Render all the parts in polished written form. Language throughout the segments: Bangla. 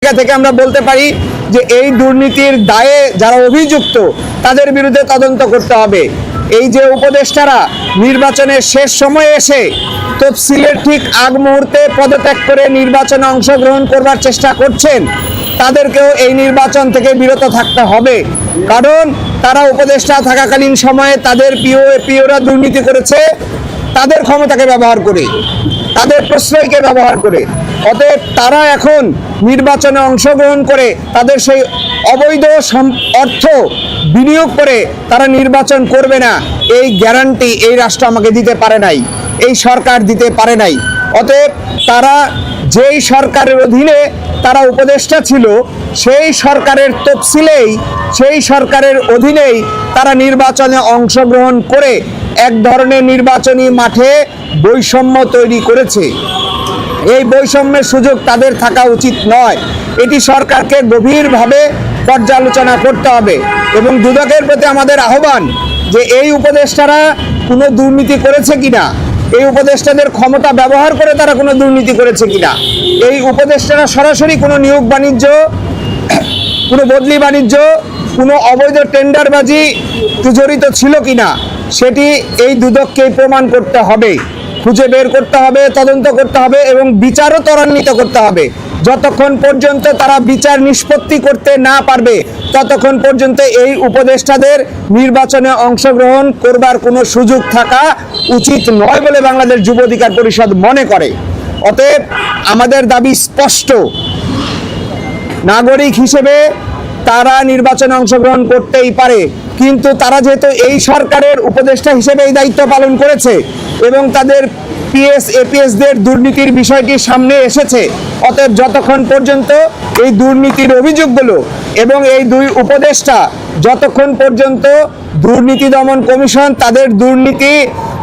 ভূমিকা থেকে আমরা বলতে পারি যে এই দুর্নীতির দায়ে যারা অভিযুক্ত তাদের বিরুদ্ধে তদন্ত করতে হবে। এই যে উপদেষ্টারা নির্বাচনের শেষ সময়ে এসে তফসিলের ঠিক আগ মুহূর্তে পদত্যাগ করে নির্বাচনে অংশগ্রহণ করবার চেষ্টা করছেন, তাদেরকেও এই নির্বাচন থেকে বিরত থাকতে হবে। কারণ তারা উপদেষ্টা থাকাকালীন সময়ে তাদের পিওরা দুর্নীতি করেছে তাদের ক্ষমতাকে ব্যবহার করে, তাদের প্রশ্রয়কে ব্যবহার করে। অতএব তারা এখন নির্বাচনে অংশগ্রহণ করে তাদের সেই অবৈধ অর্থ বিনিয়োগ করে তারা নির্বাচন করবে না, এই গ্যারান্টি এই রাষ্ট্র আমাকে দিতে পারে নাই, এই সরকার দিতে পারে নাই। অতএব তারা যেই সরকারের অধীনে তারা উপদেষ্টা ছিল সেই সরকারের তফসিলেই, সেই সরকারের অধীনেই তারা নির্বাচনে অংশগ্রহণ করে এক ধরনের নির্বাচনী মাঠে বৈষম্য তৈরি করেছে। এই বৈষম্যের সুযোগ তাদের থাকা উচিত নয়। এটি সরকারকে গভীরভাবে পর্যালোচনা করতে হবে এবং দুদকের প্রতি আমাদের আহ্বান যে এই উপদেষ্টারা কোনো দুর্নীতি করেছে কিনা, এই উপদেষ্টাদের ক্ষমতা ব্যবহার করে তারা কোনো দুর্নীতি করেছে কিনা, এই উপদেষ্টারা সরাসরি কোনো নিয়োগ বাণিজ্য, কোনো বদলি বাণিজ্য, কোনো অবৈধ টেন্ডারবাজি জড়িত ছিল কিনা, সেটি এই দুদককেই প্রমাণ করতে হবে, খুঁজে বের করতে হবে, তদন্ত করতে হবে এবং বিচারও ত্বরান্বিত করতে হবে। যতক্ষণ পর্যন্ত তারা বিচার নিষ্পত্তি করতে না পারবে ততক্ষণ পর্যন্ত এই উপদেষ্টাদের নির্বাচনে অংশগ্রহণ করবার কোনো সুযোগ থাকা উচিত নয় বলে বাংলাদেশ যুব অধিকার পরিষদ মনে করে। অতএব আমাদের দাবি স্পষ্ট, নাগরিক হিসেবে তারা নির্বাচনে অংশগ্রহণ করতেই পারে, কিন্তু তারা যেহেতু এই সরকারের উপদেষ্টা হিসেবে এই দায়িত্ব পালন করেছে এবং তাদের এপিএসদের দুর্নীতির বিষয়টি সামনে এসেছে, অতএব যতক্ষণ পর্যন্ত এই দুর্নীতির অভিযোগগুলো এবং এই দুই উপদেষ্টা যতক্ষণ পর্যন্ত দুর্নীতি দমন কমিশন তাদের দুর্নীতি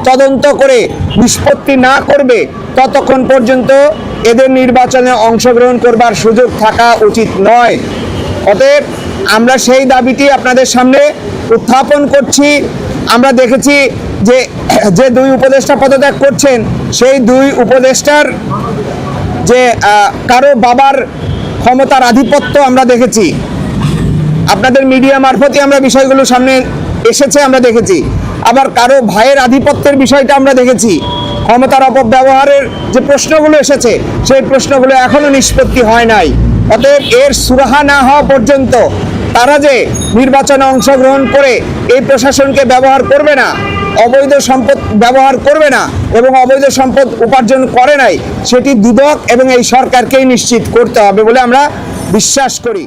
তদন্ত করে নিষ্পত্তি না করবে ততক্ষণ পর্যন্ত এদের নির্বাচনে অংশগ্রহণ করবার সুযোগ থাকা উচিত নয়। অতএব আমরা সেই দাবিটি আপনাদের সামনে উত্থাপন করছি। আমরা দেখেছি যে যে দুই উপদেষ্টা পদত্যাগ করছেন সেই দুই উপদেষ্টার যে কারো বাবার ক্ষমতার আধিপত্য আমরা দেখেছি, আপনাদের মিডিয়া মারফতই আমরা বিষয়গুলো সামনে এসেছে আমরা দেখেছি। আবার কারো ভাইয়ের আধিপত্যের বিষয়টা আমরা দেখেছি। ক্ষমতার অপব্যবহারের যে প্রশ্নগুলো এসেছে সেই প্রশ্নগুলো এখনো নিষ্পত্তি হয় নাই। অতএব এর সুরাহা না হওয়া পর্যন্ত তারা যে নির্বাচনে অংশগ্রহণ করে এই প্রশাসনকে ব্যবহার করবে না, অবৈধ সম্পদ ব্যবহার করবে না এবং অবৈধ সম্পদ উপার্জন করে নাই, সেটি দুদক এবং এই সরকারকেই নিশ্চিত করতে হবে বলে আমরা বিশ্বাস করি।